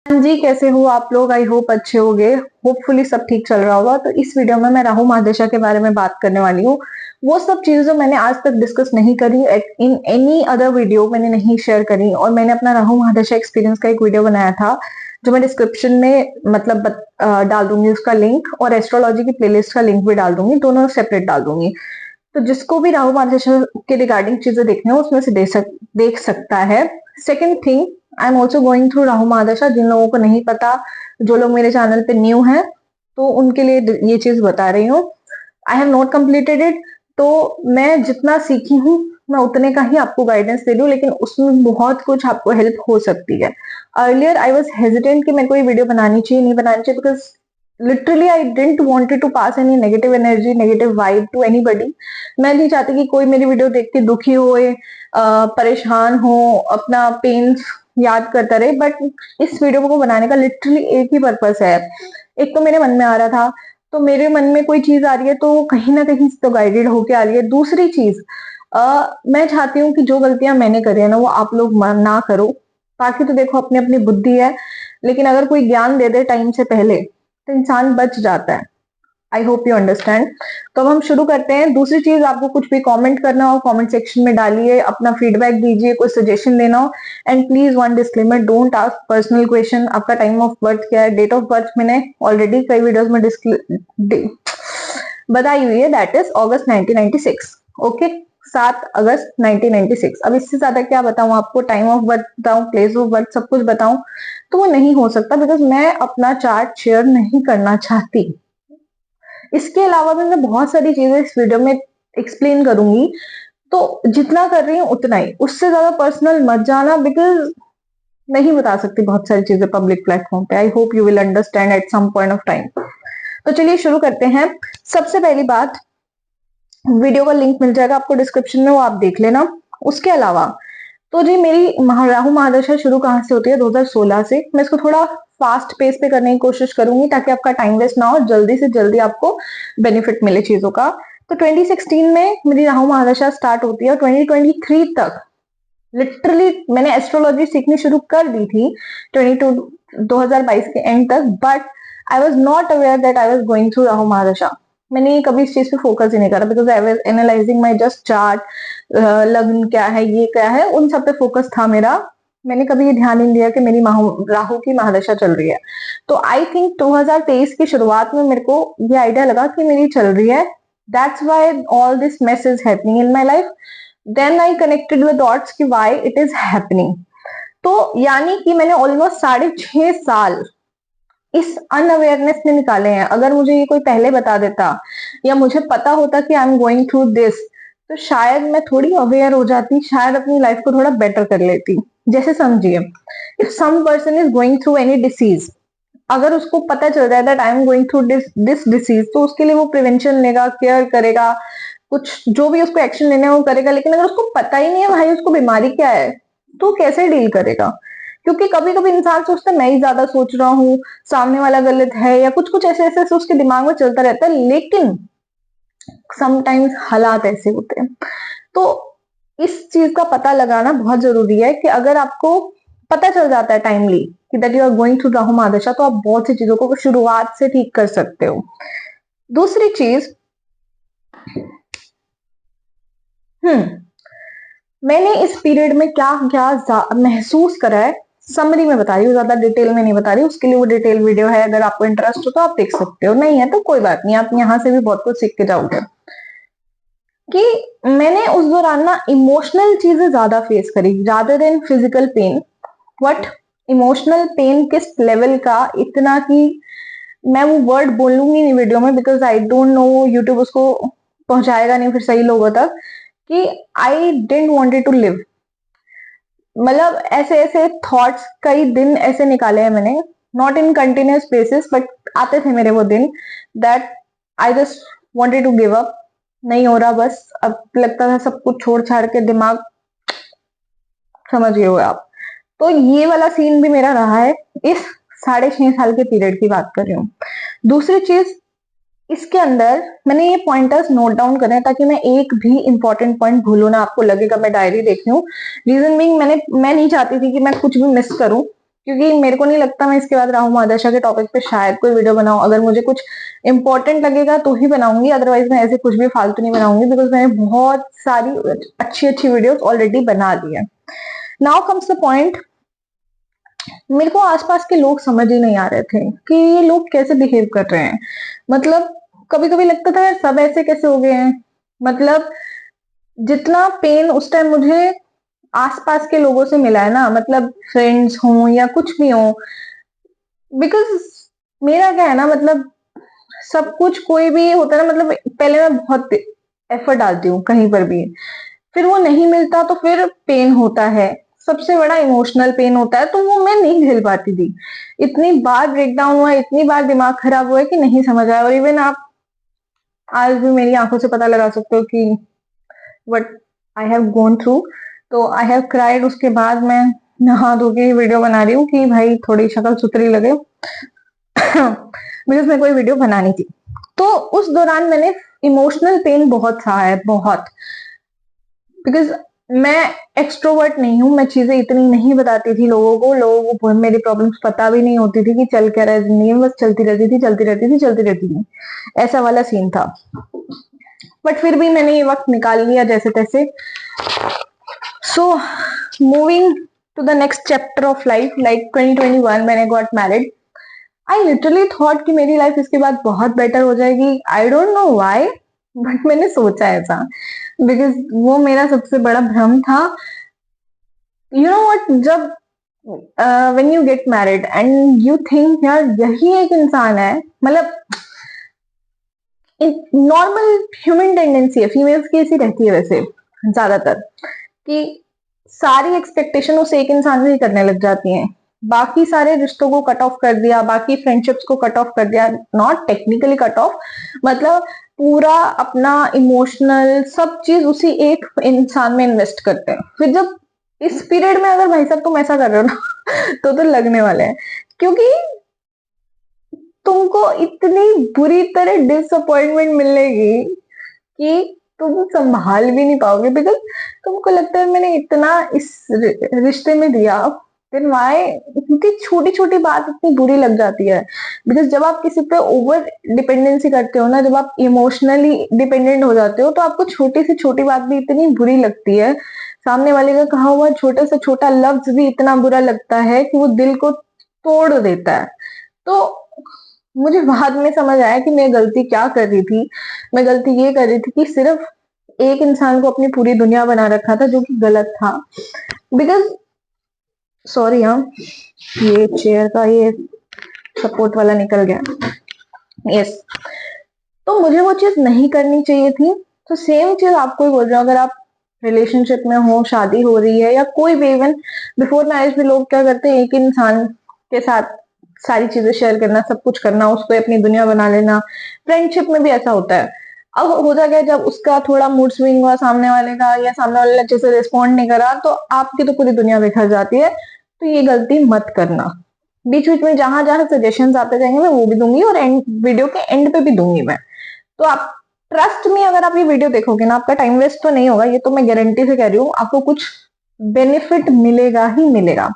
हाँ जी, कैसे हो आप लोग? आई होप अच्छे होंगे। होपफुली सब ठीक चल रहा होगा। तो इस वीडियो में मैं राहु महादशा के बारे में बात करने वाली हूँ। वो सब चीजें जो मैंने आज तक डिस्कस नहीं करी इन एनी अदर वीडियो मैंने नहीं शेयर करी, और मैंने अपना राहु महादशा एक्सपीरियंस का एक वीडियो बनाया था जो मैं डिस्क्रिप्शन में डाल दूंगी उसका लिंक, और एस्ट्रोलॉजी की प्लेलिस्ट का लिंक भी डाल दूंगी, दोनों सेपरेट डाल दूंगी। तो जिसको भी राहु महादशा के रिगार्डिंग चीजें देखनी हो उसमें से देख सकता है। Second thing, I am also going through Rahu mahadasha. जिन लोगों को नहीं पता, जो लोग मेरे चैनल पे न्यू हैं, तो उनके लिए ये चीज बता रही हूँ। I have not completed it, तो मैं जितना सीखी हूँ मैं उतने का ही आपको गाइडेंस दे रही हूँ, लेकिन उसमें बहुत कुछ आपको हेल्प हो सकती है। अर्लियर आई वॉज हेजिटेंट कि मेरे को ये वीडियो बनानी चाहिए नहीं बनानी चाहिए, because literally I didn't wanted to pass any negative energy, negative vibe to anybody. मैं नहीं चाहती कि कोई मेरी वीडियो देख के दुखी होए, परेशान हो, अपना पेन याद करता रहे। बट इस वीडियो को बनाने का लिटरली एक ही पर्पस है। एक तो मेरे मन में आ रहा था, तो मेरे मन में कोई चीज आ रही है तो कहीं ना कहीं तो गाइडेड होके आ रही है। दूसरी चीज, मैं चाहती हूँ कि जो गलतियां मैंने करी है ना वो आप लोग ना करो। बाकी तो देखो अपनी अपनी बुद्धि है, लेकिन अगर कोई ज्ञान दे दे टाइम से पहले तो इंसान बच जाता है। आई होप यू अंडरस्टैंड। तो अब हम शुरू करते हैं। दूसरी चीज, आपको कुछ भी कमेंट करना हो कमेंट सेक्शन में डालिए, अपना फीडबैक दीजिए, कोई सजेशन देना हो। And please one disclaimer, don't ask personal question. आपका टाइम ऑफ बर्थ क्या है, डेट ऑफ बर्थ मैंने ऑलरेडी कई वीडियोस में बताई हुई है, दैट इज अगस्त 1996। ओके, 7 अगस्त 1996। अब इससे ज्यादा क्या बताऊं आपको, टाइम ऑफ बर्थ बताऊं, प्लेस ऑफ बर्थ, सब कुछ बताऊं तो वो नहीं हो सकता, बिकॉज मैं अपना चार्ट शेयर नहीं करना चाहती। इसके अलावा भी मैं बहुत सारी चीजें इस वीडियो में एक्सप्लेन करूंगी, तो जितना कर रही हूँ उतना ही, उससे ज्यादा पर्सनल मत जाना, बिकॉज नहीं बता सकती बहुत सारी चीजें पब्लिक प्लेटफॉर्म पे। I hope you will understand at some point of time. तो चलिए शुरू करते हैं। सबसे पहली बात, वीडियो का लिंक मिल जाएगा आपको डिस्क्रिप्शन में, वो आप देख लेना। उसके अलावा तो जी मेरी राहु महादशा शुरू कहाँ से होती है, 2016 से। मैं इसको थोड़ा फास्ट पेस पे करने की कोशिश करूंगी ताकि आपका टाइम वेस्ट ना हो, जल्दी से जल्दी आपको बेनिफिट मिले चीजों का। तो 2016 में मेरी राहु महादशा स्टार्ट होती है, और 2023 तक लिटरली मैंने एस्ट्रोलॉजी सीखनी शुरू कर दी थी 2022 के एंड तक। But I was not aware that I was going through Rahu mahadasha. मैंने कभी इस चीज पे फोकस ही नहीं करा, because I was analysing my just chart, लग्न क्या है, ये क्या है, उन सब पे फोकस था मेरा। मैंने कभी ये ध्यान नहीं दिया कि मेरी राहु की महादशा चल रही है। तो आई थिंक 2023 की शुरुआत में मेरे को ये आइडिया लगा कि मेरी चल रही है, that's why all this mess is happening in my life. Then I connected with dots कि वाई इट इज हैपनिंग। तो यानी कि मैंने ऑलमोस्ट 6.5 साल इस अनअवेयरनेस में निकाले हैं। अगर मुझे ये कोई पहले बता देता, या मुझे पता होता कि आई एम गोइंग थ्रू दिस, तो शायद मैं थोड़ी अवेयर हो जाती, शायद अपनी लाइफ को थोड़ा बेटर कर लेती। जैसे समझिए, if some person is going through any disease, अगर उसको पता चल जाए that I am going through this disease, तो उसके लिए वो प्रिवेंशन लेगा, केयर करेगा, कुछ जो भी उसको एक्शन लेने है वो करेगा। लेकिन अगर उसको पता ही नहीं है भाई उसको बीमारी क्या है, तो कैसे डील करेगा? क्योंकि कभी कभी इंसान सोचता है मैं ही ज्यादा सोच रहा हूँ, सामने वाला गलत है, या कुछ कुछ ऐसे ऐसे उसके दिमाग में चलता रहता है। लेकिन समटाइम्स हालात ऐसे होते हैं। तो इस चीज का पता लगाना बहुत जरूरी है कि अगर आपको पता चल जाता है टाइमली कि that you are going through Rahu mahadasha, तो आप बहुत सी चीजों को शुरुआत से ठीक कर सकते हो। दूसरी चीज, मैंने इस पीरियड में क्या क्या महसूस करा है, समरी में बता रही हूँ, ज्यादा डिटेल में नहीं बता रही। उसके लिए वो डिटेल वीडियो है, अगर आपको इंटरेस्ट हो तो आप देख सकते हो, नहीं है तो कोई बात नहीं, आप यहाँ से भी बहुत कुछ सीख के जाओगे। कि मैंने उस दौरान ना इमोशनल चीजें ज्यादा फेस करी rather than physical pain. But emotional pain किस लेवल का, इतना कि मैं वो वर्ड बोलूंगी नहीं वीडियो में, because I don't know YouTube उसको पहुंचाएगा नहीं फिर सही लोगों तक, कि I didn't wanted to live. मतलब ऐसे ऐसे थॉट्स कई दिन ऐसे निकाले हैं मैंने, not in continuous basis, but आते थे मेरे वो दिन that I just wanted to give up. नहीं हो रहा बस, अब लगता था सब कुछ छोड़ छाड़ के दिमाग, समझ गए हो आप। तो ये वाला सीन भी मेरा रहा है, इस 6.5 साल के पीरियड की बात कर रही हूँ। दूसरी चीज, इसके अंदर मैंने ये पॉइंटर्स नोट डाउन करे हैं ताकि मैं एक भी इंपॉर्टेंट पॉइंट भूलू ना, आपको लगेगा मैं डायरी देख रही हूँ। रीजन बीइंग, मैं नहीं चाहती थी कि मैं कुछ भी मिस करूं। क्योंकि मेरे को नहीं लगता मैं इसके बाद राहु महादशा के टॉपिक पे शायद कोई वीडियो बनाऊं। अगर मुझे कुछ इंपॉर्टेंट लगेगा तो ही बनाऊंगी, अदरवाइज मैं ऐसे कुछ भी फालतू नहीं बनाऊंगी, बिकॉज मैंने बहुत सारी अच्छी अच्छी वीडियोस ऑलरेडी बना दी है। नाउ कम्स द पॉइंट, मेरे को आसपास के लोग समझ ही नहीं आ रहे थे कि ये लोग कैसे बिहेव कर रहे हैं। मतलब कभी कभी लगता था यार सब ऐसे कैसे हो गए हैं। मतलब जितना पेन उस टाइम मुझे आसपास के लोगों से मिला है ना, मतलब फ्रेंड्स हों या कुछ भी हो, बिकॉज मेरा क्या है ना, मतलब सब कुछ कोई भी होता है ना, मतलब पहले मैं बहुत एफर्ट डालती हूँ कहीं पर भी, फिर वो नहीं मिलता तो फिर पेन होता है, सबसे बड़ा इमोशनल पेन होता है, तो वो मैं नहीं झेल पाती थी। इतनी बार ब्रेकडाउन हुआ, इतनी बार दिमाग खराब हुआ है कि नहीं समझ आया। और इवन आप आज भी मेरी आंखों से पता लगा सकते हो कि what I have gone through. तो आई हैव क्राइड, उसके बाद मैं नहा धो के वीडियो बना रही हूँ कि भाई थोड़ी शक्ल सुथरी लगे बिकॉज मेरे को वीडियो बनानी थी। तो उस दौरान मैंने इमोशनल पेन बहुत सहा है, बहुत। बिकॉज मैं एक्सट्रोवर्ट नहीं हूँ, मैं चीजें इतनी नहीं बताती थी लोगों को, मेरी प्रॉब्लम्स पता भी नहीं होती थी कि चल क्या रहा है जिंदगी में, बस चलती रहती थी, चलती रहती थी, चलती रहती थी, ऐसा वाला सीन था। बट फिर भी मैंने ये वक्त निकाल लिया जैसे तैसे। So moving to the next chapter of life, like 2021 मैंने got married. I literally thought कि मेरी लाइफ इसके बाद बहुत बेटर हो जाएगी। I don't know why, but मैंने सोचा ऐसा, बिकॉज वो मेरा सबसे बड़ा भ्रम था। यू नो व्हाट, जब when you get married and you think यार यही एक इंसान है, मतलब नॉर्मल ह्यूमन टेंडेंसी है, फीमेल्स की ऐसी रहती है वैसे ज्यादातर, कि सारी एक्सपेक्टेशन उस एक इंसान से ही करने लग जाती हैं। बाकी सारे रिश्तों को कट ऑफ कर दिया, बाकी फ्रेंडशिप्स को कट ऑफ कर दिया, नॉट टेक्निकली कट ऑफ, मतलब पूरा अपना इमोशनल सब चीज उसी एक इंसान में इन्वेस्ट करते हैं। फिर जब इस पीरियड में अगर भाई साहब तुम ऐसा कर रहे हो ना तो लगने वाले हैं, क्योंकि तुमको इतनी बुरी तरह डिसअपॉइंटमेंट मिलेगी कि तुम संभाल भी नहीं पाओगे, बिकॉज तुमको लगता है मैंने इतना इस रिश्ते में दिया, फिर वाई, क्योंकि छोटी छोटी बात इतनी बुरी लग जाती है। बिकॉज जब आप किसी पे ओवर डिपेंडेंसी करते हो ना, जब आप इमोशनली डिपेंडेंट हो जाते हो, तो आपको छोटी से छोटी बात भी इतनी बुरी लगती है। सामने वाले का कहा हुआ छोटे से छोटा लफ्ज भी इतना बुरा लगता है कि वो दिल को तोड़ देता है। तो मुझे बाद में समझ आया कि मैं गलती क्या कर रही थी। मैं गलती ये कर रही थी कि सिर्फ एक इंसान को अपनी पूरी दुनिया बना रखा था, जो कि गलत था। बिकॉज सॉरी हाँ, ये चेयर का ये सपोर्ट वाला निकल गया। यस, तो मुझे वो चीज नहीं करनी चाहिए थी। तो सेम चीज आपको ही बोल रही हूँ, अगर आप रिलेशनशिप में हो, शादी हो रही है, या कोई भी, इवन बिफोर मैरिज भी लोग क्या करते हैं, एक इंसान के साथ सारी चीजें शेयर करना, सब कुछ करना, उसको अपनी दुनिया बना लेना। फ्रेंडशिप में भी ऐसा होता है। अब होता क्या, जब उसका थोड़ा मूड स्विंग हुआ सामने वाले का, या सामने वाले अच्छे से रिस्पॉन्ड नहीं करा, तो आपकी तो पूरी दुनिया बिखर जाती है। तो ये गलती मत करना। बीच बीच में जहां जहां सजेशन आते जाएंगे मैं वो भी दूंगी, और वीडियो के एंड पे भी दूंगी मैं। तो आप ट्रस्ट में, अगर आप ये वीडियो देखोगे ना, आपका टाइम वेस्ट तो नहीं होगा, ये तो मैं गारंटी से कह रही हूँ। आपको कुछ बेनिफिट मिलेगा ही मिलेगा।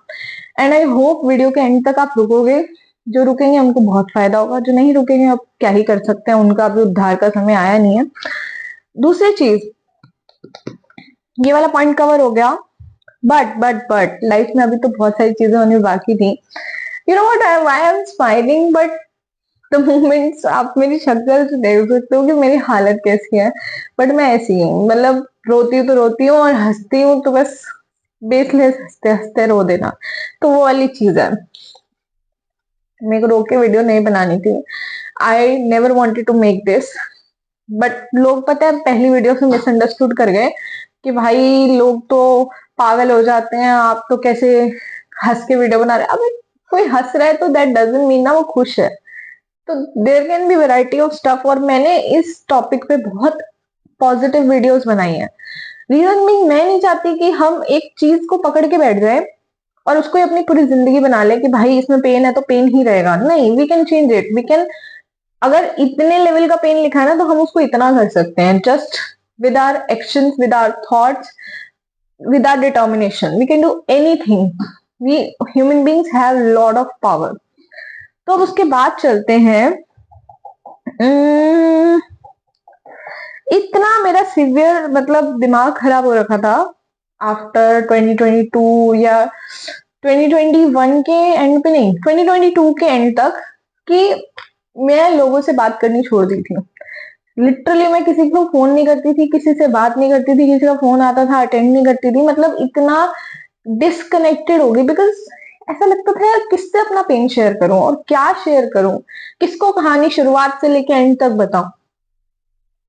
एंड आई होप वीडियो के एंड तक आप रुकोगे। जो रुकेंगे उनको बहुत फायदा होगा, जो नहीं रुकेंगे अब क्या ही कर सकते हैं, उनका अभी उद्धार का समय आया नहीं है। दूसरी चीज, ये वाला पॉइंट कवर हो गया, बट लाइफ में अभी तो बहुत सारी चीजें होनी बाकी थी। You know what, I am smiling, but the moments, आप मेरी शक्ल से देख सकते हो कि मेरी हालत कैसी है। बट मैं ऐसी हूँ, मतलब रोती हूँ तो रोती हूँ, और हंसती हूँ तो बस बेसलेस हंसते हंसते रो देना। तो वो वाली चीज है। मेरे को रोक के वीडियो नहीं बनानी थी। I never wanted to make this, but लोग पता है पहली वीडियो से मिसअंडरस्टूड कर गए कि भाई लोग तो पागल हो जाते हैं, आप तो कैसे हंस के वीडियो बना रहे हैं। अबे कोई हंस रहा है तो दैट डजंट मीन ना वो खुश है। तो there can be variety of stuff, और मैंने इस टॉपिक पे बहुत पॉजिटिव वीडियोस बनाई है। रीजन मीन, मैं नहीं चाहती कि हम एक चीज को पकड़ के बैठ जाए और उसको अपनी पूरी जिंदगी बना ले कि भाई इसमें पेन है तो पेन ही रहेगा। नहीं, we can change it, we can, अगर इतने लेवल का पेन लिखा है ना, तो हम उसको इतना कर सकते हैं, just with our actions, with our thoughts, with our determination, we can do anything. We human beings have lot of power. तो अब उसके बाद चलते हैं, इतना मेरा सिवियर मतलब दिमाग खराब हो रखा था आफ्टर 2022 या 2021 के एंड पे, नहीं 2022 के एंड तक, कि मैं लोगों से बात करनी छोड़ दी थी। लिटरली मैं किसी को फोन नहीं करती थी, किसी से बात नहीं करती थी, किसी का फोन आता था अटेंड नहीं करती थी, मतलब इतना डिस्कनेक्टेड हो गई। बिकॉज ऐसा लगता था यार किससे अपना पेन शेयर करूं और क्या शेयर करूं, किसको कहानी शुरुआत से लेके एंड तक बताऊं।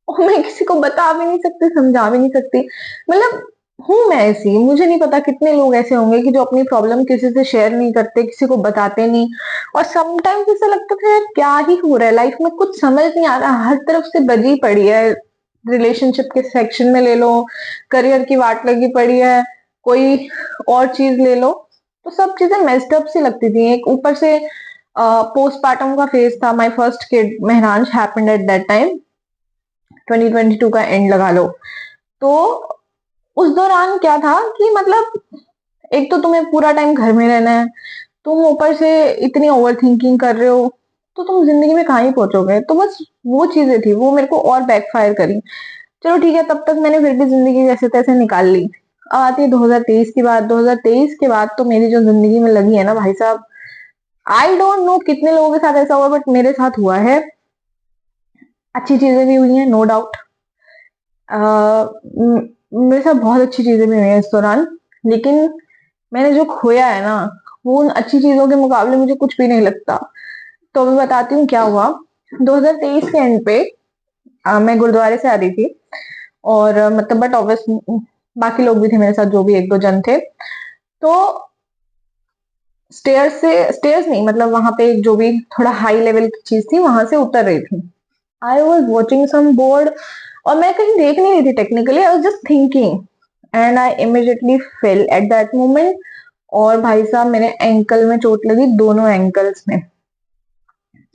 और मैं किसी को बता भी नहीं सकती, समझा भी नहीं सकती, मतलब हूं मैं ऐसी। मुझे नहीं पता कितने लोग ऐसे होंगे कि जो अपनी प्रॉब्लम किसी से शेयर नहीं करते, किसी को बताते नहीं। और समटाइम्स ऐसा लगता था यार क्या ही हो रहा है लाइफ में, कुछ समझ नहीं आ रहा, हर तरफ से बजी पड़ी है। रिलेशनशिप के सेक्शन में ले लो, करियर की वाट लगी पड़ी है, कोई और चीज ले लो, तो सब चीजें मेस्ड अप सी लगती थी। एक ऊपर से पोस्टमार्टम का फेज था, my first kid Mehransh happened at that time, 2022 का एंड लगा लो। तो उस दौरान क्या था कि मतलब एक तो तुम्हें पूरा टाइम घर में रहना है, तुम ऊपर से इतनी ओवर थिंकिंग कर रहे हो, तो तुम जिंदगी में कहाँ ही पहुंचोगे। तो बस वो चीजें थी, वो मेरे को और बैकफायर करी। चलो ठीक है, तब तक मैंने फिर भी जिंदगी जैसे तैसे निकाल ली। अब आती है 2023 की बात। 2023 के बाद तो मेरी जो जिंदगी में लगी है ना भाई साहब, आई डोंट नो कितने लोगों के साथ ऐसा हुआ, बट मेरे साथ हुआ है। अच्छी चीजें भी हुई हैं, नो डाउट। मेरे साथ बहुत अच्छी चीजें भी हुई हैं इस दौरान, लेकिन मैंने जो खोया है ना, वो उन अच्छी चीजों के मुकाबले मुझे कुछ भी नहीं लगता। तो मैं बताती हूँ क्या हुआ। 2023 के एंड पे मैं गुरुद्वारे से आ रही थी, और मतलब बट ऑब्वियस बाकी लोग भी थे मेरे साथ, जो भी एक दो जन थे। तो स्टेयर्स नहीं, मतलब वहां पे जो भी थोड़ा हाई लेवल की चीज थी वहां से उतर रही थी। I was watching some board, और मैं कहीं देख नहीं रही थी technically, I was just thinking, and I immediately fell at that moment. और भाई साहब मेरे एंकल में चोट लगी, दोनों एंकल्स में,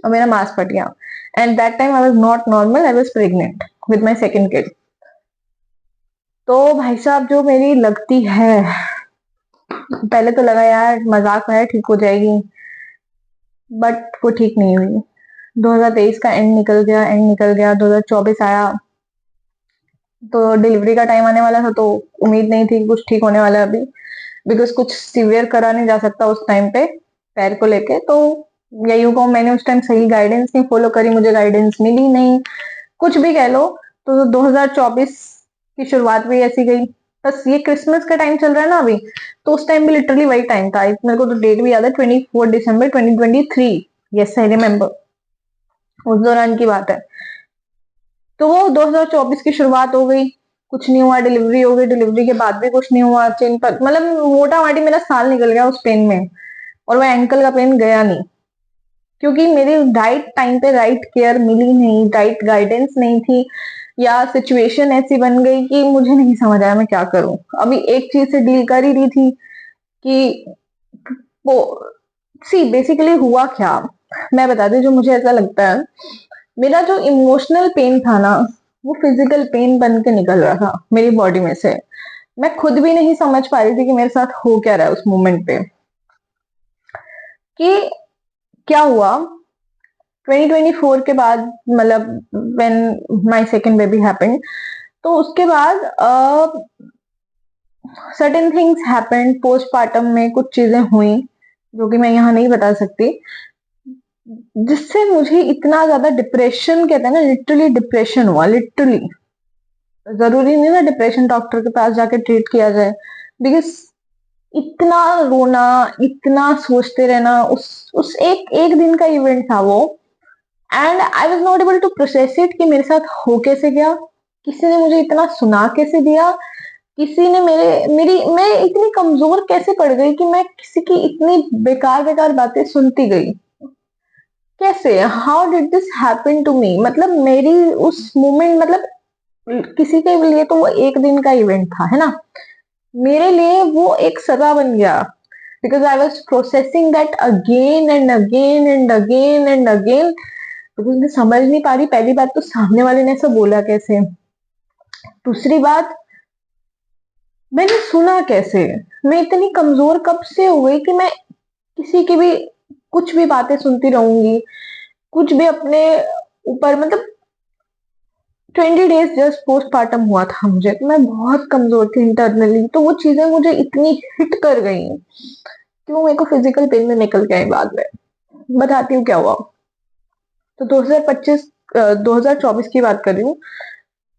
और मेरा मांस फट गया। And that time I was not normal, I was pregnant with my second kid. तो भाई साहब जो मेरी लगती है, पहले तो लगा यार मजाक है, ठीक हो जाएगी, बट वो ठीक नहीं हुई। 2023 का एंड निकल गया, 2024 आया। तो डिलीवरी का टाइम आने वाला था, तो उम्मीद नहीं थी कि कुछ ठीक होने वाला है अभी, बिकॉज कुछ सीवियर करा नहीं जा सकता उस टाइम पे पैर को लेके। तो यही कहूँ, मैंने उस टाइम सही गाइडेंस नहीं फॉलो करी, मुझे गाइडेंस मिली नहीं, कुछ भी कह लो। तो 2024 की शुरुआत भी ऐसी गई। बस ये क्रिसमस का टाइम चल रहा है ना अभी, तो उस टाइम भी लिटरली वही टाइम था। मेरे को तो डेट भी याद है, 24 दिसंबर 2023। यस आई रिमेम्बर, उस दौरान की बात है। तो वो 2024 की शुरुआत हो गई, कुछ नहीं हुआ, डिलीवरी हो गई, डिलीवरी के बाद भी कुछ नहीं हुआ। चेन पर मतलब मोटा माटी मेरा साल निकल गया उस पेन में, और वो एंकल का पेन गया नहीं, क्योंकि मेरी राइट टाइम पे राइट केयर मिली नहीं, राइट गाइडेंस नहीं थी, या सिचुएशन ऐसी बन गई कि मुझे नहीं समझ आया मैं क्या करूं। अभी एक चीज से डील कर ही रही थी कि वो, सी बेसिकली हुआ क्या, मैं बता दी जो मुझे ऐसा लगता है। मेरा जो इमोशनल पेन था ना, वो फिजिकल पेन बन के निकल रहा था मेरी बॉडी में से। मैं खुद भी नहीं समझ पा रही थी कि मेरे साथ हो क्या रहा है उस मोमेंट पे, कि क्या हुआ। 2024 के बाद, मतलब when my second baby happened, तो उसके बाद सर्टेन थिंग्स हैपेंड पोस्टपार्टम में, कुछ चीजें हुई जो कि मैं यहाँ नहीं बता सकती, जिससे मुझे इतना ज्यादा डिप्रेशन, कहते हैं ना लिटरली डिप्रेशन हुआ, लिटरली। जरूरी नहीं ना डिप्रेशन डॉक्टर के पास जाके ट्रीट किया जाए, बिकॉज इतना रोना, इतना सोचते रहना, उस एक दिन का इवेंट था वो। And I was not able to process it कि मेरे साथ हो कैसे गया, किसी ने मुझे इतना सुना कैसे दिया, किसी ने मैं इतनी कमजोर कैसे पड़ गई कि मैं किसी की इतनी बेकार बेकार बातें सुनती गई, कैसे, how did this happen to me. मतलब मेरी उस मोमेंट, मतलब किसी के लिए तो वो एक दिन का इवेंट था, है ना, मेरे लिए वो एक सजा बन गया। Because I was processing that again and again and again and again, because मैं समझ नहीं पा रही। पहली बात तो सामने वाले ने ऐसा बोला कैसे, दूसरी बात मैंने सुना कैसे? मैं इतनी कमजोर कब से हो गई कि मैं किसी की भी कुछ भी बातें सुनती रहूंगी, कुछ भी अपने ऊपर, मतलब 20 डेज जस्ट पोस्टमार्टम हुआ था मुझे, तो मैं बहुत कमजोर थी इंटरनली, तो वो चीजें मुझे इतनी हिट कर गई कि वो मेरे को फिजिकल पेन में निकल के आई बाद में। बताती हूँ क्या हुआ। तो 2025 2024 की बात कर रही हूँ।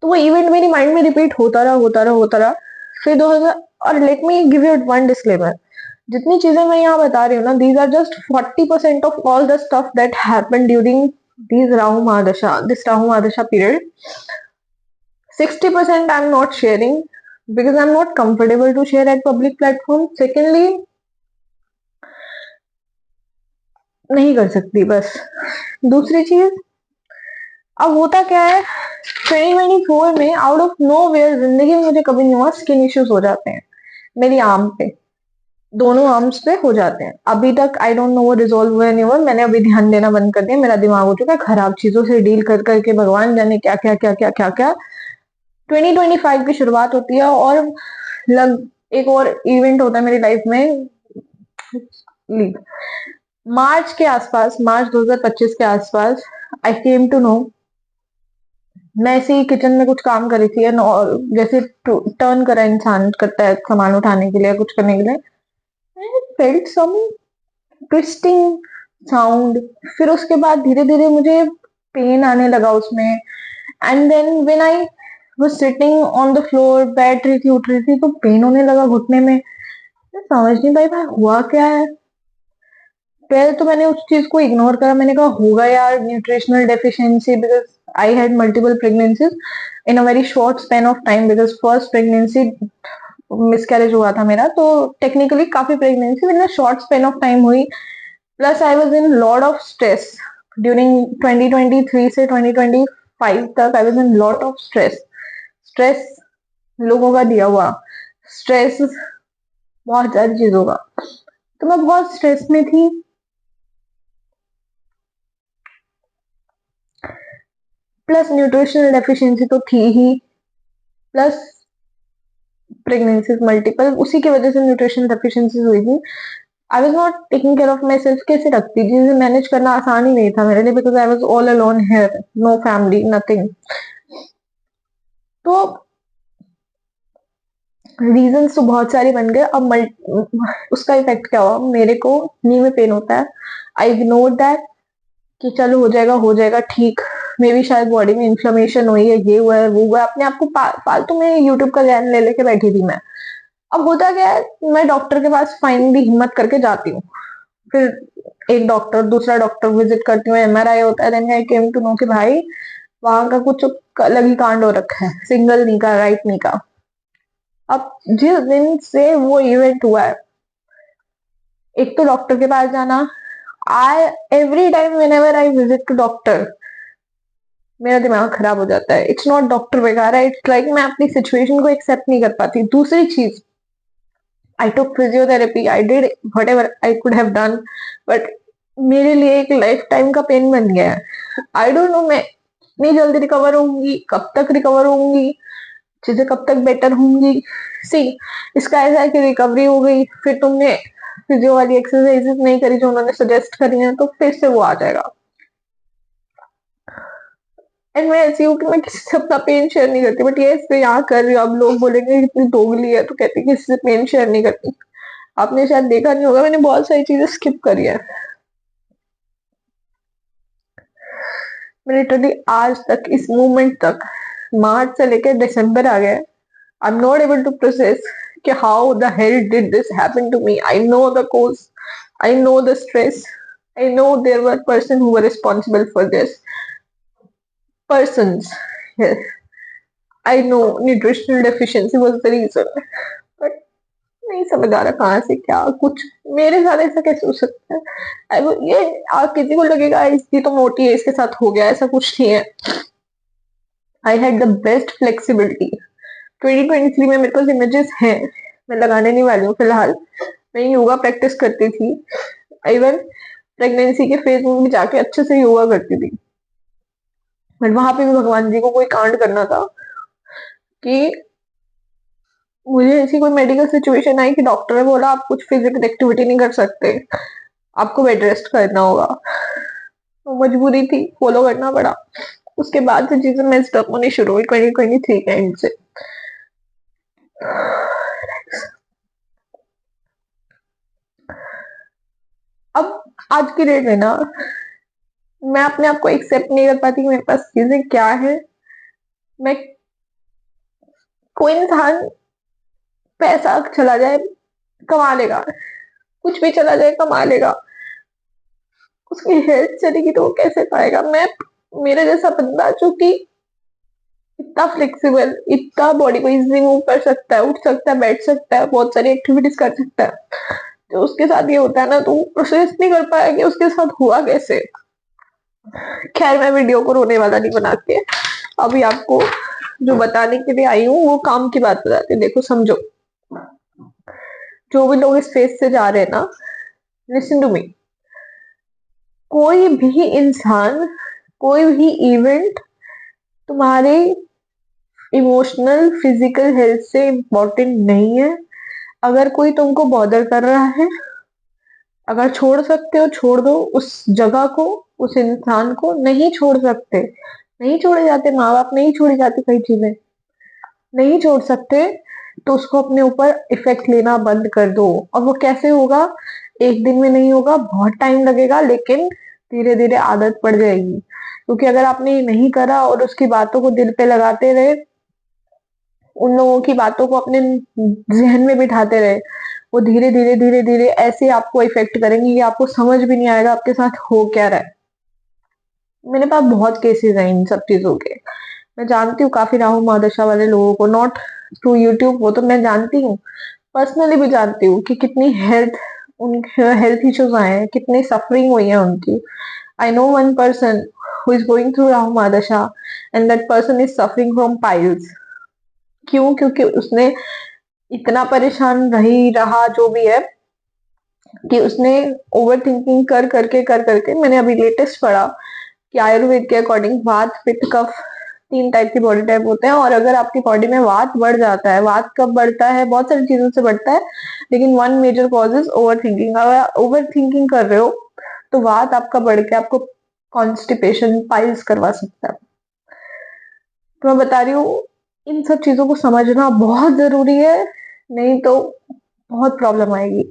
तो वो इवेंट मेरी माइंड में रिपीट होता रहा। फिर 2000, और let me give you one disclaimer, जितनी चीजें मैं यहाँ बता रही हूँ ना, these are just 40% of all the stuff that happened during this Rahu mahadasha period. 60% I'm not sharing because I'm not comfortable to share at public platform. Secondly, नहीं कर सकती बस। दूसरी चीज, अब होता क्या है, 2024 में आउट ऑफ नो वेयर जिंदगी में मुझे कभी नहीं हुआ, स्किन इश्यूज हो जाते हैं मेरी आर्म पे, दोनों आर्म्स पे हो जाते हैं। अभी तक आई डोंट नो वो रिजोल्व हुआ नहीं हुआ, मैंने अभी ध्यान देना बंद कर दिया, मेरा दिमाग हो चुका है खराब चीजों से डील कर करके, भगवान जाने क्या क्या क्या क्या क्या क्या। 2025 की शुरुआत होती है और लग एक और इवेंट होता है मेरी लाइफ में, मार्च के आसपास, मार्च 2025 के आसपास, आई केम टू नो, मैं ऐसे ही किचन में कुछ काम कर रही थी और जैसे टर्न करा इंसान करता है सामान उठाने के लिए कुछ करने के लिए, I felt some twisting sound. फिर उसके बाद धीरे धीरे मुझे पेन आने लगा उसमें, and then when I was sitting on the floor, बैठ रही थी उठ रही थी तो पेन होने लगा घुटने में। मैं समझ नहीं पाई भाई हुआ क्या है। पहले तो मैंने उस चीज को इग्नोर करा, मैंने कहा होगा यार nutritional deficiency, because I had multiple pregnancies in a very short span of time, because first pregnancy miscarriage हुआ था मेरा, तो टेक्निकली काफी pregnancy in a short span of time हुई। Plus I was in lot of stress during 2023 से 2025 तक, I was in lot of stress. Stress लोगों का दिया हुआ स्ट्रेस, बहुत सारी चीजों का, तो मैं बहुत स्ट्रेस में थी। प्लस न्यूट्रिशनल डेफिशिएंसी तो थी ही, प्लस प्रेगनेंसी मल्टीपल, उसी की वजह से न्यूट्रिशन डेफिशिएंसी हुई थी। I was not taking care of my self, कैसे रखती, चीजें मैनेज करना आसान ही नहीं था मेरे लिए, because I was all alone here, no family nothing. तो रीजंस तो बहुत सारे बन गए। अब उसका इफेक्ट क्या हुआ, मेरे को नी में पेन होता है, आई इग्नोर दैट कि चलो हो जाएगा ठीक, मे भी शायद बॉडी में इन्फ्लेमेशन हुई है, ये हुआ है वो हुआ है, अपने आप को फालतू में यूट्यूब का ज्ञान ले लेके बैठी थी मैं। अब होता क्या है, मैं डॉक्टर के पास फाइनली हिम्मत करके जाती हूँ, फिर एक डॉक्टर दूसरा डॉक्टर विजिट करती हूँ, एमआरआई होता है, then I came to know कि भाई वहां का कुछ अलग ही कांड हो रखा है, सिंगल नी का, राइट नी का। अब जिस दिन से वो इवेंट हुआ है, एक तो डॉक्टर के पास जाना, I every time whenever I visit to doctor मेरा दिमाग खराब हो जाता है। इट्स नॉट डॉक्टर वगैरह, इट्स लाइक मैं अपनी सिचुएशन को एक्सेप्ट नहीं कर पाती। दूसरी चीज, I took physiotherapy, I did whatever I could have done, but मेरे लिए एक लाइफ टाइम का पेन बन गया है। आई डोंट नो मैं इतनी जल्दी रिकवर होंगी, कब तक रिकवर होंगी, चीजें कब तक बेटर होंगी। सी, इसका ऐसा है कि रिकवरी हो गई, फिर तुमने फिजियो वाली एक्सरसाइजेस नहीं करी जो उन्होंने सजेस्ट करी है, तो फिर से वो आ जाएगा। एंड मैं ऐसी हूँ कि मैं किसी से अपना पेन शेयर नहीं करती, बट ये तो यहाँ कर रही हूँ। अब लोग बोलेंगे कितनी दोगली है, तो कहती किसी से पेन शेयर नहीं करती। आपने शायद देखा नहीं होगा, मैंने बहुत सारी चीजें स्किप करी है। मैं लिटरली आज तक, इस मोमेंट तक, मार्च से लेकर दिसंबर आ गया, I am not able to process कि how the hell did this happen to me. I know the cause, I know the stress, I know there were person who were responsible for this, persons, yes, I know nutritional deficiency was the reason, but नहीं समझ आ रहा कहाँ से क्या कुछ मेरे साथ ऐसा कैसे हो सकता है। ये आप किसी को लगेगा इसकी तो मोटी है इसके साथ हो गया, ऐसा कुछ नहीं है। I had the best flexibility. 2023 में मेरे पास इमेजेस हैं, मैं लगाने नहीं वाली हूँ फिलहाल। मैं योगा प्रैक्टिस करती थी, इवन प्रेगनेंसी के फेज में भी जाके अच्छे से योगा करती थी, बट वहां पे भी भगवान जी को कोई कांड करना था कि मुझे ऐसी कोई मेडिकल सिचुएशन आई कि डॉक्टर ने बोला आप कुछ फिजिकल एक्टिविटी नहीं कर सकते, आपको बेड रेस्ट करना होगा, तो मजबूरी थी, फॉलो करना पड़ा। उसके बाद से चीजें मेस्ड अप होनी शुरू हुई 2023 के एंड से। अब आज की डेट में ना मैं अपने आप को एक्सेप्ट नहीं कर पाती कि मेरे पास चीजें क्या है। मैं कोई इंसान पैसा चला जाए कमा लेगा, कुछ भी चला जाए कमा लेगा, उसकी हेल्थ चलेगी तो वो कैसे पाएगा। मैं मेरे जैसा बंदा जो कि इतना फ्लेक्सिबल, इतना बॉडी को इजीली मूव कर सकता है, उठ सकता है, बैठ सकता है, बहुत सारी एक्टिविटीज कर सकता है, तो उसके साथ ये होता है ना, तो प्रोसेस नहीं कर पाया कि उसके साथ हुआ कैसे। खैर मैं वीडियो को रोने वाला नहीं बना के अभी आपको जो बताने के लिए आई हूँ वो काम की बात बताती हूँ। देखो समझो, जो भी लोग इस फेज से जा रहे हैं ना, लिसन टू मी। कोई भी इंसान, कोई भी इवेंट तुम्हारे इमोशनल फिजिकल हेल्थ से इम्पोर्टेंट नहीं है। अगर कोई तुमको बॉदर कर रहा है, अगर छोड़ सकते हो छोड़ दो उस जगह को, उस इंसान को। नहीं छोड़ सकते, नहीं छोड़े जाते, माँ बाप नहीं छोड़ी जाती, कई चीजें नहीं छोड़ सकते, तो उसको अपने ऊपर इफेक्ट लेना बंद कर दो। और वो कैसे होगा, एक दिन में नहीं होगा, बहुत टाइम लगेगा, लेकिन धीरे धीरे आदत पड़ जाएगी। क्योंकि अगर आपने ये नहीं करा और उसकी बातों को दिल पे लगाते रहे, उन लोगों की बातों को अपने जहन में बिठाते रहे, वो धीरे धीरे धीरे धीरे ऐसे आपको इफेक्ट करेंगे कि आपको समझ भी नहीं आएगा आपके साथ हो क्या रहा है। मेरे पास बहुत केसेस हैं इन सब चीजों के। मैं जानती हूँ काफी राहु महादशा वाले लोगों को, नॉट थ्रू यूट्यूब, वो तो मैं जानती हूँ, पर्सनली भी जानती हूँ कि कितनी उनके हेल्थ इश्यूज आए हैं, कितनी सफरिंग हुई है उनकी। I know one person who is going through Rahu mahadasha and that person is suffering from piles. क्यों? क्योंकि उसने इतना परेशान रही रहा जो भी है, कि उसने ओवर थिंकिंग कर करके मैंने अभी लेटेस्ट पढ़ा कि आयुर्वेद के अकॉर्डिंग वात पित्त कफ 3 टाइप की बॉडी टाइप होते हैं। और अगर आपकी बॉडी में वात बढ़ जाता है, वात कब बढ़ता है, बहुत सारी चीजों से बढ़ता है, लेकिन one major cause is overthinking. अगर ओवर थिंकिंग कर रहे हो तो वात आपका बढ़ के आपको कॉन्स्टिपेशन, पाइल्स करवा सकता है। तो मैं बता रही हूँ, इन सब चीजों को समझना बहुत जरूरी है, नहीं तो बहुत प्रॉब्लम आएगी।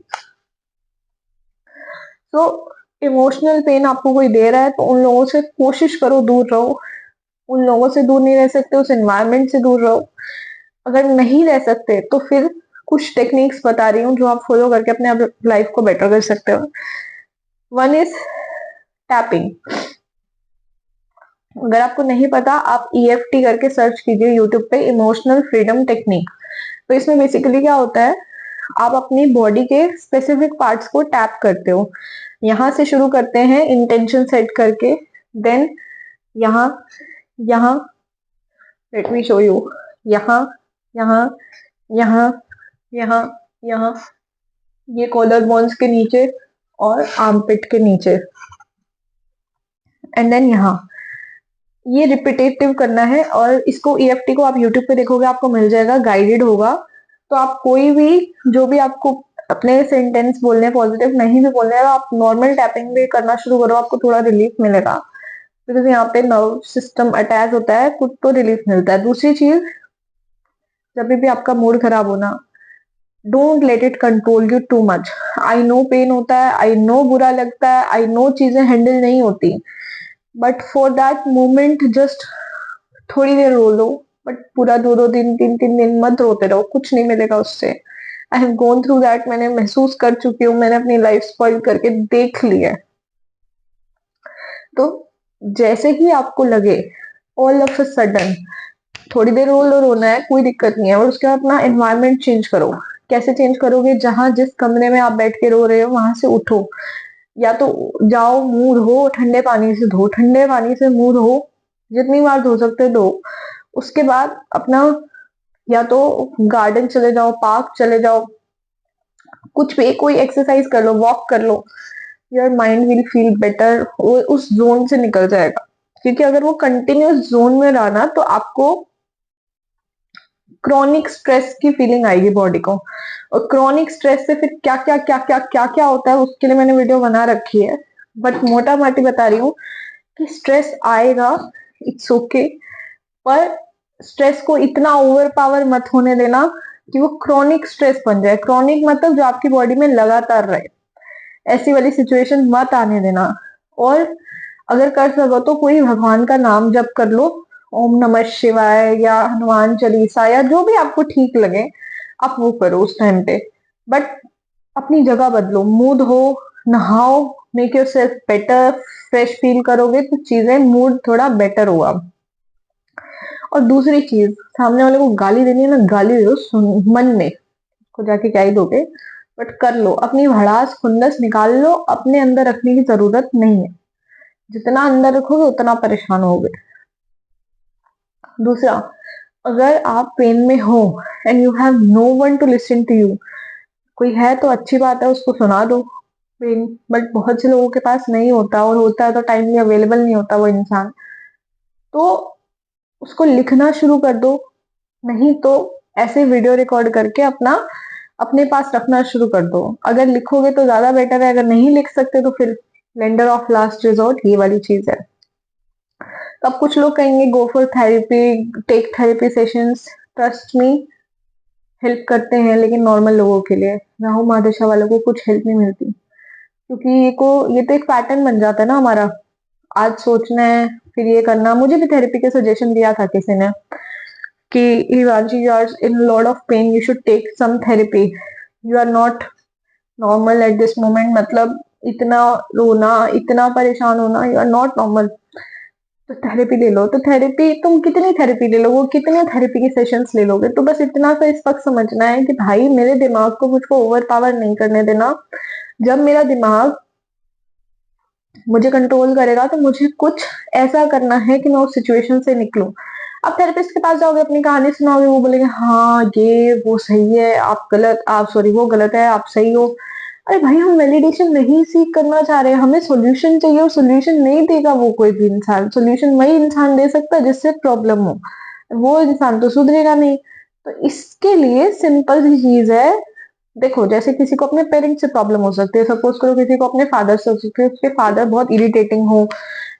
तो इमोशनल पेन आपको कोई दे रहा है तो उन लोगों से कोशिश करो दूर रहो। उन लोगों से दूर नहीं रह सकते, उस एनवायरनमेंट से दूर रहो। अगर नहीं रह सकते तो फिर कुछ टेक्निक्स बता रही हूँ जो आप फॉलो करके अपने लाइफ को बेटर कर सकते हो। One is tapping. अगर आपको नहीं पता, आप EFT करके सर्च कीजिए यूट्यूब पे, इमोशनल फ्रीडम टेक्निक। तो इसमें बेसिकली क्या होता है, आप अपनी बॉडी के स्पेसिफिक पार्ट्स को टैप करते हो। यहाँ से शुरू करते हैं इंटेंशन सेट करके, देन यहाँ, यहाँ, लेट मी शो यू, यहाँ, यहाँ, यहाँ, यहाँ, यहाँ, ये कॉलर बोन्स के नीचे और आर्मपिट के नीचे, एंड देन यहाँ। ये रिपीटेटिव करना है। और इसको EFT को आप यूट्यूब पे देखोगे, आपको मिल जाएगा, गाइडेड होगा। तो आप कोई भी, जो भी आपको अपने सेंटेंस बोलने पॉजिटिव नहीं भी बोलने हैं, आप नॉर्मल टैपिंग भी करना शुरू करो, आपको थोड़ा रिलीफ मिलेगा। बिकॉज यहाँ पे नर्व सिस्टम अटैच होता है, कुछ तो रिलीफ मिलता है। दूसरी चीज, जब भी आपका मूड खराब होना, don't let it control you too much. I know pain होता है, आई नो बुरा लगता है, आई नो चीजें हैंडल नहीं होती, but for that moment just थोड़ी देर रो लो। बट पूरा 2-2 दिन, 3-3 दिन मत रोते रहो, कुछ नहीं मिलेगा उससे। I have gone through that, मैंने महसूस कर चुकी हूँ, मैंने अपनी लाइफ स्पॉइल करके देख ली है। तो जैसे ही आपको लगे ऑल ऑफ अ सडन, थोड़ी देर रो लो, रोना है कोई दिक्कत नहीं है, और उसके बाद अपना एनवायरनमेंट चेंज करो। कैसे चेंज करोगे? जहां जिस कमरे में आप बैठ के रो रहे हो वहां से उठो, या तो जाओ मुंह धो, ठंडे पानी से धो, ठंडे पानी से मुंह धो, जितनी बार धो सकते धो। उसके बाद अपना या तो गार्डन चले जाओ, पार्क चले जाओ, कुछ भी कोई एक्सरसाइज कर लो, वॉक कर लो। Your mind will feel better, वो उस जोन से निकल जाएगा। क्योंकि अगर वो कंटिन्यूस जोन में रहा ना, तो आपको क्रॉनिक स्ट्रेस की फीलिंग आएगी बॉडी को। और क्रॉनिक स्ट्रेस से फिर क्या क्या क्या क्या क्या क्या होता है उसके लिए मैंने वीडियो बना रखी है, बट मोटा माटी बता रही हूँ कि स्ट्रेस आएगा, इट्स ओके, पर स्ट्रेस को इतना ओवर पावर मत होने देना कि वो क्रॉनिक स्ट्रेस बन जाए। क्रॉनिक मतलब जो आपकी बॉडी में लगातार रहे, ऐसी वाली सिचुएशन मत आने देना। और अगर कर सको तो कोई भगवान का नाम जप कर लो, ओम नमः शिवाय या हनुमान चालीसा या जो भी आपको ठीक लगे आप वो करो उस टाइम पे। बट अपनी जगह बदलो, मूड हो, नहाओ, make your self better, fresh feel करोगे तो चीजें मूड थोड़ा बेटर होगा। और दूसरी चीज, सामने वाले को गाली देनी है ना, गाली दे दो मन में, को जाके क्या ही दोगे, बट कर लो, अपनी भड़ास खुंदस निकाल लो, अपने अंदर रखने की जरूरत नहीं है। जितना अंदर रखोगे उतना परेशान होगे। दूसरा, अगर आप पेन में हो and you have no one to listen to you, कोई है तो अच्छी बात है, उसको सुना दो पेन, बट बहुत से लोगों के पास नहीं होता, और होता है तो टाइमली अवेलेबल नहीं होता वो इंसान, तो उसको लिखना शुरू कर दो। नहीं तो ऐसे वीडियो रिकॉर्ड करके अपना अपने पास रखना शुरू कर दो। अगर लिखोगे तो ज्यादा बेटर है, अगर नहीं लिख सकते तो फिर लेंडर ऑफ लास्ट रिजॉर्ट ये वाली चीज है। तो अब कुछ लोग कहेंगे go for therapy, take therapy sessions, trust me help करते हैं, लेकिन नॉर्मल लोगों के लिए, राहु महादशा वालों को कुछ हेल्प नहीं मिलती, क्योंकि ये तो एक पैटर्न बन जाता है ना हमारा, आज सोचना है फिर ये करना। मुझे भी थेरेपी के सजेशन दिया था किसी ने कि Himanshi you are in lot of pain, you should take some therapy, you are not normal at this moment, मतलब इतना रोना, इतना परेशान होना, यू आर नॉट नॉर्मल, तो थेरेपी ले लो। तो थेरेपी तुम कितनी थेरेपी ले लोगे, कितने थेरेपी की सेशंस ले लोगे? तो बस इतना सा इस वक्त समझना है कि भाई मेरे दिमाग को मुझको ओवर पावर नहीं करने देना। जब मेरा दिमाग मुझे कंट्रोल करेगा तो मुझे कुछ ऐसा करना है कि मैं उस सिचुएशन से निकलूं। आप थेरेपिस्ट के पास जाओगे, अपनी कहानी सुनाओगे, वो बोलेंगे हाँ ये वो सही है, आप गलत, आप सॉरी वो गलत है, आप सही हो। अरे भाई हम वैलिडेशन नहीं सीख करना चाह रहे हैं, हमें सॉल्यूशन चाहिए, और सॉल्यूशन नहीं देगा वो कोई भी इंसान, सॉल्यूशन वही इंसान दे सकता है जिससे प्रॉब्लम हो, वो इंसान तो सुधरेगा नहीं। तो इसके लिए सिंपल सी चीज है, देखो जैसे किसी को अपने पेरेंट्स से प्रॉब्लम हो सकती है, सपोज करो किसी को अपने फादर से हो सकती है, उसके फादर बहुत इरिटेटिंग हो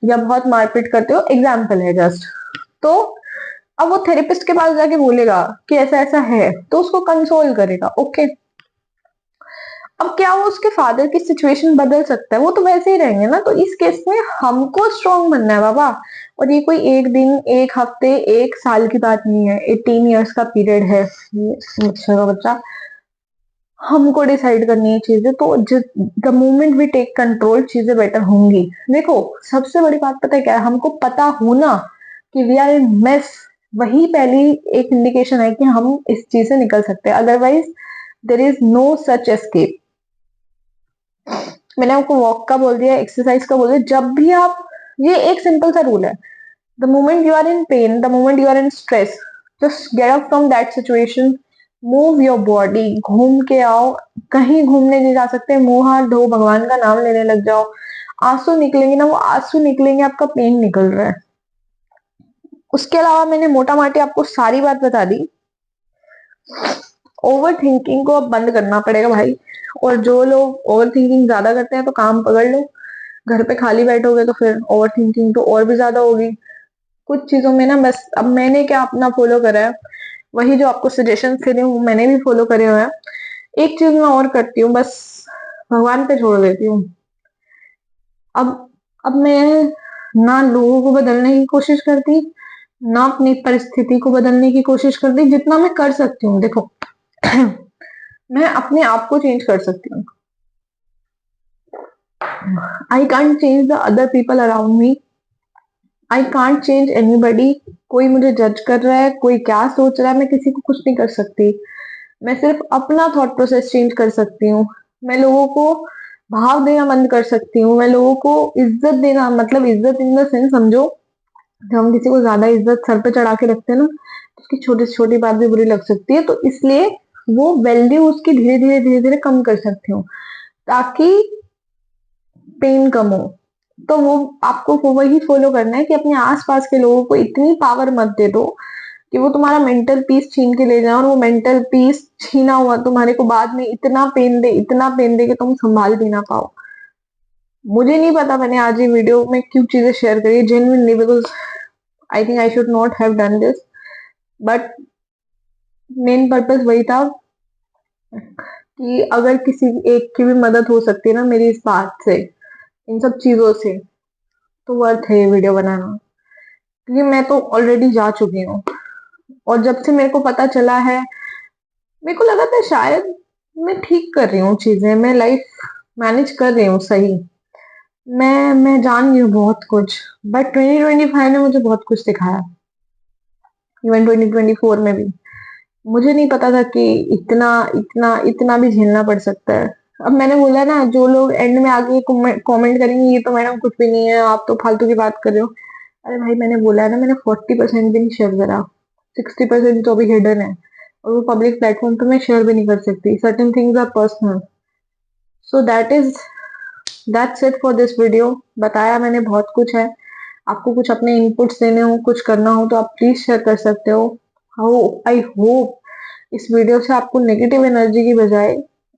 या बहुत मारपीट करते हो, एग्जाम्पल है जस्ट। तो अब वो थेरेपिस्ट के पास जाके बोलेगा कि ऐसा ऐसा है, तो उसको कंसोल करेगा, ओके। अब क्या वो उसके फादर की सिचुएशन बदल सकता है? वो तो वैसे ही रहेंगे ना। तो इस केस में हमको स्ट्रॉन्ग बनना है बाबा। और ये कोई एक दिन, एक हफ्ते, एक साल की बात नहीं है, 18 ईयर्स का पीरियड है ये बच्चा का बच्चा, हमको डिसाइड करनी है चीजें। तो the moment we take control चीजें बेटर होंगी। देखो सबसे बड़ी बात पता है क्या है, हमको पता होना कि वी आर इन मेस, वही पहली एक इंडिकेशन है कि हम इस चीज से निकल सकते हैं, otherwise there is no such escape. मैंने आपको वॉक का बोल दिया, एक्सरसाइज का बोल दिया, जब भी आप, ये एक सिंपल सा रूल है, the moment you are in pain, the moment you are in stress, just get out from that situation, move your body, घूम के आओ। कहीं घूमने नहीं जा सकते, मुंह हाथ धो, भगवान का नाम लेने लग जाओ, आंसू निकलेंगे ना, वो आंसू निकलेंगे, आपका पेन निकल रहा है। उसके अलावा मैंने मोटा माटी आपको सारी बात बता दी। ओवर थिंकिंग को अब बंद करना पड़ेगा भाई। और जो लोग ओवर थिंकिंग ज्यादा करते हैं तो काम पकड़ लो, घर पे खाली बैठोगे तो फिर ओवर थिंकिंग तो और भी ज्यादा होगी। कुछ चीजों में ना, बस अब मैंने क्या अपना फॉलो करा है, वही जो आपको सजेशन दे रही हूँ मैंने भी फॉलो करे हुए हैं। एक चीज मैं और करती हूँ, बस भगवान पे छोड़ देती हूँ। अब अब मैं ना लोगों को बदलने की कोशिश करती, ना अपनी परिस्थिति को बदलने की कोशिश करती, जितना मैं कर सकती हूँ। देखो मैं अपने आप को चेंज कर सकती हूँ, I can't change the other people around me, I can't change anybody. कोई मुझे जज कर रहा है, कोई क्या सोच रहा है, मैं किसी को कुछ नहीं कर सकती। मैं सिर्फ अपना थॉट प्रोसेस चेंज कर सकती हूँ। मैं लोगों को भाव देना बंद कर सकती हूँ, मैं लोगों को इज्जत देना, मतलब इज्जत इन द सेंस समझो, जब हम किसी को ज्यादा इज्जत सर पे चढ़ा के रखते हैं ना, तो उसकी छोटी से छोटी बात भी बुरी लग सकती है, तो इसलिए वो वैल्यू उसकी धीरे धीरे कम कर सकती हूँ, ताकि पेन कम हो। तो वो आपको वही फॉलो करना है कि अपने आसपास के लोगों को इतनी पावर मत दे दो कि वो तुम्हारा मेंटल पीस छीन के ले जाए, और वो मेंटल पीस छीना हुआ तुम्हारे को बाद में इतना पेन दे, इतना पेन दे कि तुम संभाल भी ना पाओ। मुझे नहीं पता मैंने आज ये वीडियो में क्यों चीजें शेयर करी, genuinely, because I think I should not have done this, but main purpose वही था कि अगर किसी एक की भी मदद हो सकती है ना मेरी इस बात से, इन सब चीजों से, तो वर्थ है ये वीडियो बनाना। क्योंकि मैं तो ऑलरेडी जा चुकी हूँ, और जब से मेरे को पता चला है, मेरे को लगा था शायद मैं ठीक कर रही हूँ चीजें, मैं लाइफ मैनेज कर रही हूँ सही, मैं जान गई हूँ बहुत कुछ। बट 2025 ने मुझे बहुत कुछ सिखाया, इवन 2024 में भी मुझे नहीं पता था कि इतना इतना इतना भी झेलना पड़ सकता है। अब मैंने बोला ना, जो लोग एंड में आके कमेंट करेंगे ये तो मैडम कुछ भी नहीं है, आप तो फालतू की बात कर रहे हो। अरे भाई, मैंने बोला है ना, मैंने 40% भी नहीं शेयर करा, 60% तो अभी हिडन है, और वो पब्लिक प्लेटफॉर्म पे मैं शेयर भी नहीं कर सकती, certain things are personal. So that's it for this video. बताया मैंने बहुत कुछ है। आपको कुछ अपने इनपुट्स देने हो, कुछ करना हो, तो आप प्लीज शेयर कर सकते हो। हाउ आई होप इस वीडियो से आपको नेगेटिव एनर्जी की बजाय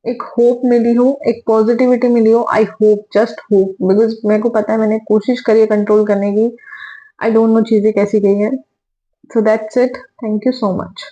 एक होप मिली हो, एक पॉजिटिविटी मिली हो। I hope, just hope, because मेरे को पता है मैंने कोशिश करी है कंट्रोल करने की। आई डोंट नो चीजें कैसी गई है। सो that's it, thank you so much.